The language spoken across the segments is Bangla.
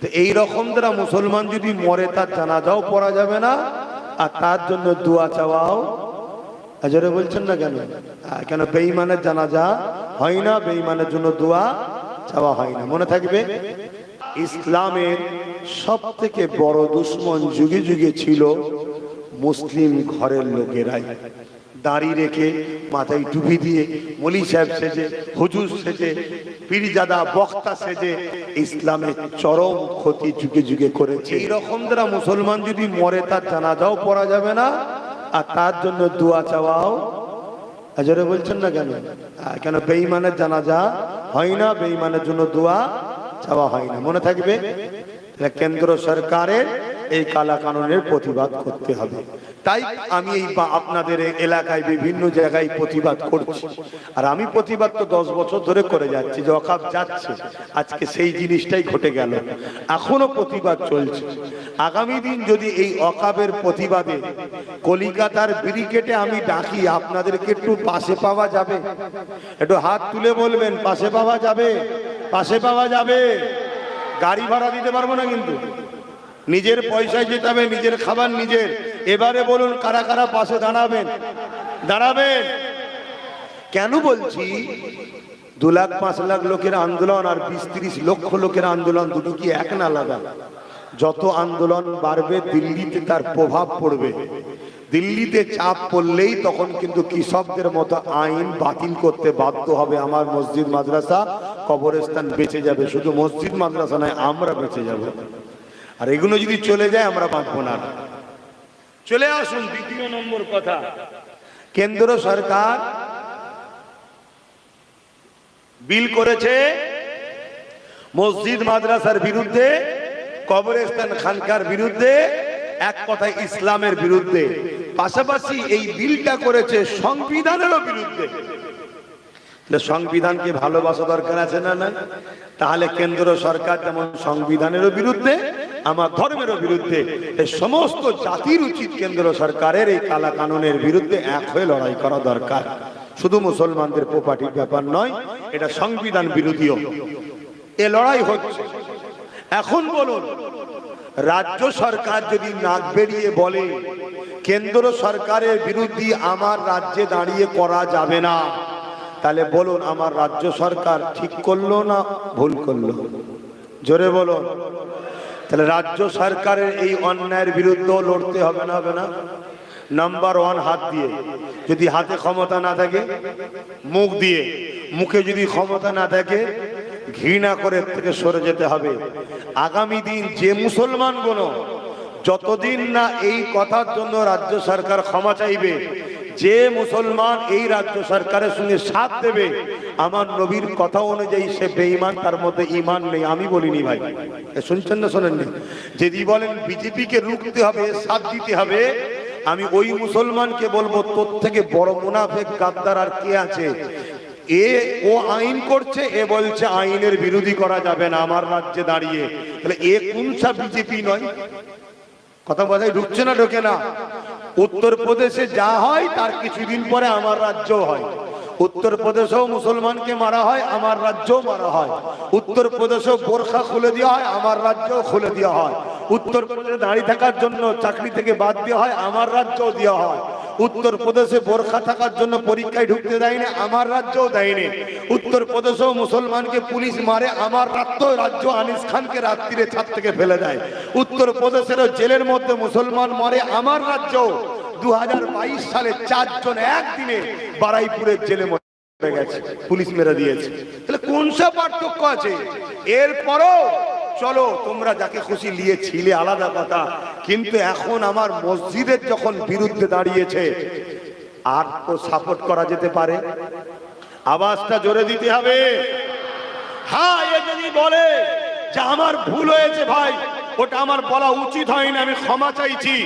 তো এই রকম দ্বারা মুসলমান যদি মরে তার জানাজাও পড়া যাবে না, আর তার জন্য দোয়া চাওয়াও আজরে বলছেন না কেন? কেন বেঈমানের জানাজা হয় না, বেঈমানের জন্য দোয়া চাওয়া হয় না। মনে থাকবে, ইসলামের সব থেকে বড় দুশ্মন যুগে যুগে ছিল মুসলিম ঘরের লোকেরাই। দাড়ি রেখে, মাথায় টুপি দিয়ে, মলি সাহেব সেজে, হুজুর সেজে, পীরজাদা বক্তা সেজে ইসলামের চরম ক্ষতি যুগে যুগে করেছে। এইরকম দ্বারা মুসলমান যদি মরে তার জানাজাও পড়া যাবে না, আর তার জন্য দোয়া চাওয়াও আজরে বলছেন না কেন? কেন বেঈমানের জানাজা হয় না, বেঈমানের জন্য দোয়া চাওয়া হয় না। মনে থাকবে, কেন্দ্র সরকারের এই কালা কানুনের প্রতিবাদ করতে হবে। তাই আমি এই আপনাদের এলাকায় বিভিন্ন জায়গায় প্রতিবাদ করছি, আর আমি প্রতিবাদ তো 10 বছর ধরে করে যাচ্ছি যে ওয়াকফ যাচ্ছে, আজকে সেই জিনিসটাই ঘটে গেল, এখনো প্রতিবাদ চলছে। আগামী দিন যদি এই ওয়াকফের প্রতিবাদে কলিকাতার ব্রিগেডে আমি ডাকি, আপনাদেরকে একটু পাশে পাওয়া যাবে? একটু হাত তুলে বলবেন পাশে পাওয়া যাবে? পাশে পাওয়া যাবে। গাড়ি ভাড়া দিতে পারবো না, কিন্তু নিজের পয়সায় যেতে হবে, নিজের খাবার নিজের। এবারে বলুন কারা কারা পাশে দাঁড়াবেন? দাঁড়াবেন। কেন বলছি? 2 লাখ 5 লাখ লোকের আন্দোলন আর 20-30 লক্ষ লোকের আন্দোলন, দুটো কি এক না আলাদা? যত আন্দোলন বাড়বে দিল্লিতে তার প্রভাব পড়বে। দিল্লিতে চাপ পড়লেই তখন কিন্তু কৃষকদের মতো আইন বাতিল করতে বাধ্য হবে। আমার মসজিদ মাদ্রাসা কবরস্থান বেঁচে যাবে, শুধু মসজিদ মাদ্রাসা নয়, আমরা বেঁচে যাব। আর এগুলো যদি চলে যায় আমরা বাঁচবো না। চলে আসুন দ্বিতীয় নম্বর কথা। কেন্দ্র সরকার বিল করেছে মসজিদ মাদ্রাসার বিরুদ্ধে, কবরস্থান খানকার বিরুদ্ধে, এক কথায় ইসলামের বিরুদ্ধে। পাশাপাশি এই বিলটা করেছে সংবিধানেরও বিরুদ্ধে। সংবিধানকে ভালোবাসা দরকার আছে না? না। তাহলে কেন্দ্র সরকার যেমন সংবিধানেরও বিরুদ্ধে, আমার ধর্মেরও বিরুদ্ধে, এই সমস্ত জাতির উচিত কেন্দ্র সরকারের এই কালা কানুনের বিরুদ্ধে এক হয়ে লড়াই করা দরকার। শুধু মুসলমানদের প্রপার্টির ব্যাপার নয়, এটা সংবিধান বিরোধীও। এ লড়াই হচ্ছে। এখন বলুন, রাজ্য সরকার যদি নাক বেরিয়ে বলে কেন্দ্র সরকারের বিরুদ্ধে আমার রাজ্যে দাঁড়িয়ে করা যাবে না, তাহলে বলুন আমার রাজ্য সরকার ঠিক করলো না ভুল করলো? জোরে বলুন। তাহলে রাজ্য সরকারের এই অন্যায়ের বিরুদ্ধে লড়তে হবে না? হবে না? নাম্বার 1 হাত দিয়ে। যদি হাতে ক্ষমতা না থাকে, মুখ দিয়ে। মুখে যদি ক্ষমতা না থাকে, ঘৃণা করে থেকে সরে যেতে হবে। আগামী দিন যে মুসলমানগুলো যতদিন না এই কথার জন্য রাজ্য সরকার ক্ষমা চাইবে, যে মুসলমান এই রাজ্য সরকারের সঙ্গে সাথ দেবে, আমার নবীর কথা অনুযায়ী সে বেঈমান, তার মধ্যে ঈমান নেই। আমি বলিনি ভাই, শুনছেন না শোনেননি? যদি বলেন বিজেপিকে রুখতে হবে, সাথ দিতে হবে, আমি ওই মুসলমানকে বলবো তোর থেকে বড় মুনাফিক গাদ্দার আর কে আছে? ও আইন করছে, এ বলছে আইনের বিরোধী করা যাবে না আমার রাজ্যে দাঁড়িয়ে। তাহলে এ কোনটা বিজেপি নয়? কথা বলাই ঢুকছে না? ঢোকে না? উত্তরপ্রদেশে যা হয় তার কিছুদিন পরে আমার রাজ্যও হয়। উত্তরপ্রদেশেও মুসলমানকে মারা হয়, আমার রাজ্যও মারা হয়। উত্তরপ্রদেশেও বোরখা খুলে দেওয়া হয়, আমার রাজ্যও খুলে দেওয়া হয়। উত্তরপ্রদেশে দাঁড়িয়ে থাকার জন্য চাকরি থেকে বাদ দেওয়া হয়, আমার রাজ্যও দেওয়া হয়। উত্তরপ্রদেশে বোরখা থাকার জন্য পরীক্ষায় ঢুকতে দেয়নি, আমার রাজ্যও দেয়নি। উত্তরপ্রদেশেও মুসলমানকে পুলিশ মারে, আমার রাজ্য আনিস খানকে রাত্রিরে ছাদ থেকে ফেলে দেয়। উত্তরপ্রদেশেরও জেলের মধ্যে মুসলমান মারে, আমার রাজ্য। 2022 সালে 4 জন একদিনে বারাইপুরের জেলে মরে গেছে, পুলিশ মেরে দিয়েছে। তাহলে কোন সব পার্থক্য আছে? এরপরও চলো তোমরা যাকে খুশি নিয়ে ছিলে, আলাদা কথা, কিন্তু এখন আমার মসজিদের যখন বিরুদ্ধে দাঁড়িয়েছে, আর তো সাপোর্ট করা যেতে পারে? আওয়াজটা জোরে দিতে হবে। হ্যাঁ, এ যদি বলে যে আমার ভুল হয়েছে ভাই, ওটা আমার বলা উচিত হয়নি, আমি ক্ষমা চাইছি,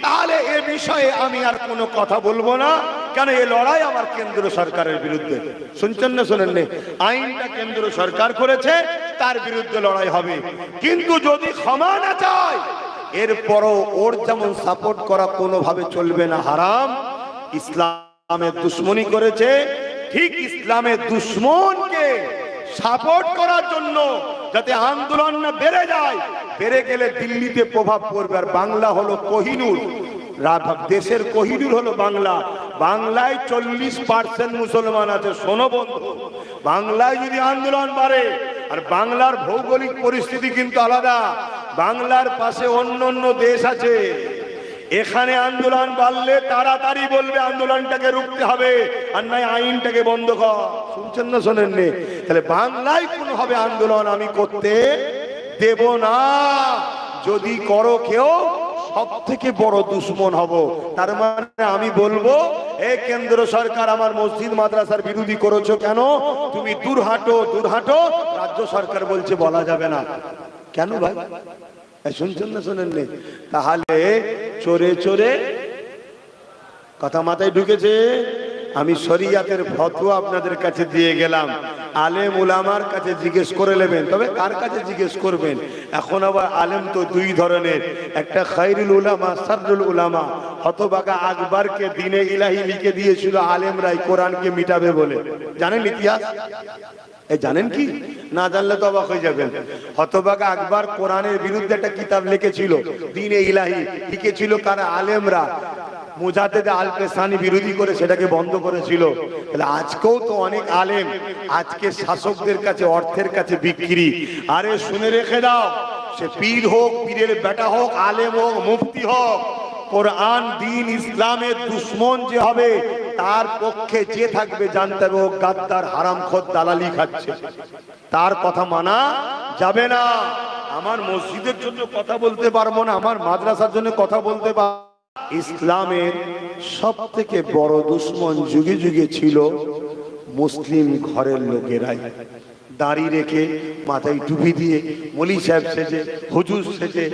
তাহলে এ বিষয়ে আমি আর কোনো কথা বলবো না। কেন? এই লড়াই আমার কেন্দ্র সরকারের বিরুদ্ধে। শুনছেন না শোনেননি? আইনটা কেন্দ্র সরকার করেছে, তার বিরুদ্ধে লড়াই হবে। কিন্তু যদি ক্ষমা না চায়, এরপরও ওর যেমন সাপোর্ট করা কোনোভাবে চলবে না, হারাম। ইসলামের দুশ্মনী করেছে, ঠিক ইসলামের দুশ্মনকে সাপোর্ট করার জন্য, যাতে আন্দোলন না বেড়ে যায়। বেড়ে গেলে দিল্লিতে প্রভাব পড়বে। আর বাংলা হলো কোহিনূর, দেশের কোহিনূর হলো বাংলা। বাংলায় 40% মুসলমান আছে। শোনো বন্ধু, বাংলায় যদি আন্দোলন বাড়ে, আর বাংলার ভৌগোলিক পরিস্থিতি কিন্তু আলাদা, বাংলার পাশে অন্য অন্য দেশ আছে, এখানে আন্দোলন বাড়লে তাড়াতাড়ি বলবে আন্দোলনটাকে রুখতে হবে, আর নাই আইনটাকে বন্ধ কর। শুনছেন না শোনেননি? তাহলে বাংলায় কোন হবে আন্দোলন আমি করতে দেব না। যদি করো কেউ, সব থেকে বড় দুশ্মন হব। তার মানে আমি বলবো, এ কেন্দ্র সরকার আমার মসজিদ মাদ্রাসার বিরোধী করেছো কেন? তুমি দূর হাঁটো, দূর হাঁটো। রাজ্য সরকার বলছে বলা যাবে না। কেন ভাই? শুনছেন না শোনেননি? তাহলে চোরে চোরে কথা মাথায় ঢুকেছে। আমি শরিয়াতের ফতোয়া আপনাদের কাছে দিয়ে গেলাম, আলেম উলামার কাছে জিজ্ঞেস করে নেবেন। তবে কার কাছে জিজ্ঞেস করবেন? এখন আবার আলেম তো দুই ধরনের, একটা খায়রুল উলামা, শাররুল উলামা। হতভাগা আকবরকে দ্বীনে ইলাহি লিখে দিয়েছিল আলেমরাই কোরআনকে মিটাবে বলে। জানেন ইতিহাস? জানেন কি? না জানলে তো অবাক হয়ে যাবেন। হতভাগা আকবর কোরআনের বিরুদ্ধে একটা কিতাব লিখেছিল, দ্বীনে ইলাহি লিখেছিল কারা? আলেমরা। মুজাদ্দেদ আল পেসানি বিরোধী করে সেটাকে বন্ধ করেছিল। তাহলে আজকেও তো অনেক আলেম আজকে শাসকদের কাছে, অর্থের কাছে বিক্রি। আরে শুনে রেখে দাও, সে পীর হোক, পীরের বেটা হোক, আলেম হোক, মুফতি হোক, কোরআন দ্বীন ইসলামের দুশ্মন যে হবে, তার পক্ষে যে থাকবে জানতে হবে ও গাদ্দার, হারামখোর, দালালি খাচ্ছে। তার কথা মানা যাবে না। আমার মসজিদের জন্য কথা বলতে পারবো না, আমার মাদ্রাসার জন্য কথা বলতে পারবো। ইসলামের সব থেকে বড় দুশ্মন যুগে যুগে ছিল মুসলিম ঘরের লোকেরাই। দাড়ি রেখে, মাথায় টুপি দিয়ে, মলি সাহেব সেজে, হুজুর সেজে,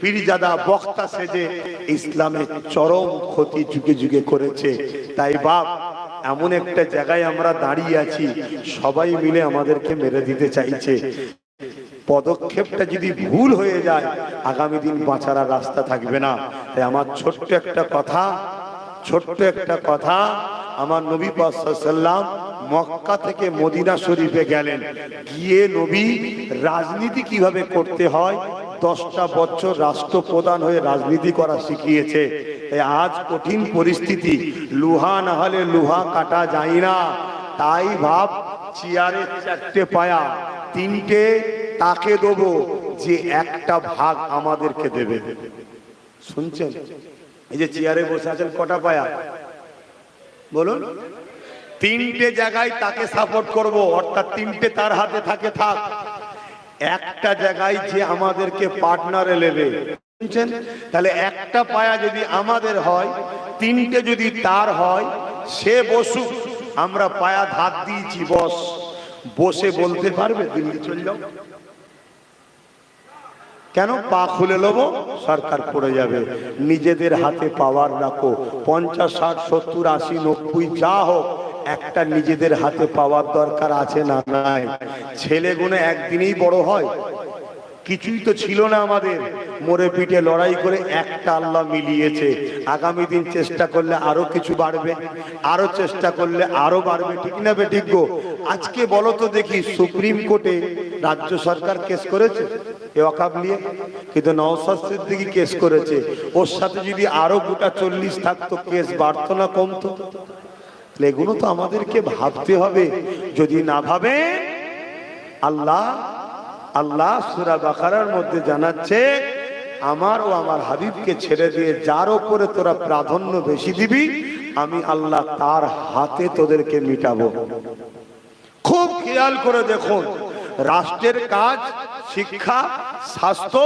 পীরজাদা বক্তা সেজে ইসলামের চরম ক্ষতি যুগে যুগে করেছে। তাই বাপ, এমন একটা জায়গায় আমরা দাঁড়িয়ে আছি, সবাই মিলে আমাদেরকে মেরে দিতে চাইছে। পদক্ষেপটা যদি ভুল হয়ে যায়, আগামী দিন বাঁচার রাস্তা থাকবে না। তাই আমার ছোট্ট একটা কথা, আমার নবী পাক সাল্লাল্লাহু আলাইহি ওয়াসাল্লাম মক্কা থেকে মদিনা শরীফে গেলেন, গিয়ে নবী রাজনীতি কিভাবে করতে হয় 10টা বছর রাষ্ট্রপ্রধান হয়ে রাজনীতি করা শিখিয়েছে। আজ কঠিন পরিস্থিতি, লোহা না হলে লোহা কাটা যায় না। তাই ভাব, চেয়ারের 4টে পায়া, 3টে তাকে দেবো, যে একটা ভাগ আমাদেরকে দেবে। শুনছেন? এই যে চেয়ারে বসে আছেন, কটা পায়া বলুন? 3টে জায়গায় তাকে সাপোর্ট করব, অর্থাৎ 3টে তার হাতে থাকে, থাক। একটা জায়গায় যে আমাদেরকে পার্টনারে নেবে। শুনছেন? তাহলে একটা পায়া যদি আমাদের হয়, 3টে যদি তার হয়, সে বসুক, আমরা পায়া ধার দিয়েছি, বস। বসে বলতে পারবে দিল্লি চলে যাও? কেন? পা খুলে নেবো, সরকার পড়ে যাবে। নিজেদের হাতে পাওয়ার রাখো। 50, 60, 70, 80, 90 যা হোক, একটা নিজেদের হাতে পাওয়ার দরকার আছে না? নাই। ছেলেগুলো একদিনেই বড় হয়? কিছুই তো ছিল না আমাদের, মরে পিঠে লড়াই করে একটা আল্লাহ মিলিয়েছে। আগামী দিন চেষ্টা করলে আরো কিছু বাড়বে, আরো চেষ্টা করলে আরো বাড়বে। ঠিক না বে ঠিক গো? আজকে বলো তো দেখি, সুপ্রিম কোর্টে রাজ্য সরকার কেস করেছে এ ওয়াকফ নিয়ে, কিন্তু নওশাদ সিদ্দিকী কেস করেছে। ওর সাথে যদি আরো গোটা 40 থাকতো, কেস বাড়তো না কমতো? এগুলো তো আমাদেরকে ভাবতে হবে। যদি না ভাবে, আল্লাহ সূরা বাকারার মধ্যে জানাচ্ছে, আমার ও আমার হাবিবকে ছেড়ে দিয়ে যার উপরে তোরা প্রাধান্য বেশি দিবি, আমি আল্লাহ তার হাতে তোদেরকে মিটাবো। খুব খেয়াল করে দেখুন, রাষ্ট্রের কাজ শিক্ষা, স্বাস্থ্য,